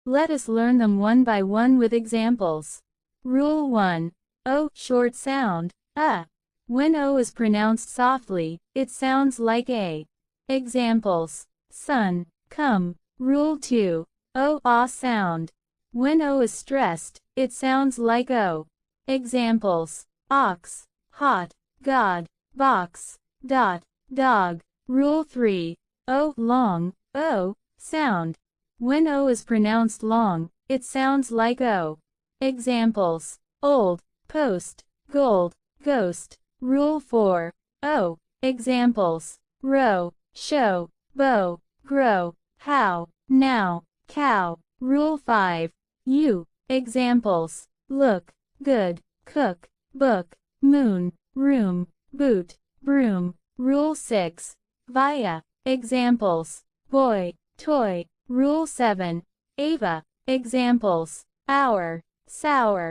Let us learn them one by one with examples. Rule 1. O, short sound, When O is pronounced softly, it sounds like A. Examples. Sun, come. Rule 2. O, ah sound. When O is stressed, it sounds like O. Examples. Ox, hot. God, box. Dog. Rule 3. O, long, O, sound. When O is pronounced long, it sounds like O. Examples. Old, post, gold, ghost. Rule 4. O. Examples. Row, show, bow, grow, how, now, cow. Rule 5. U. Examples. Look, good, cook, book, moon, room, boot, broom. Rule 6. Via. Examples. Boy, toy. Rule 7. Ava. Examples. Hour, sour.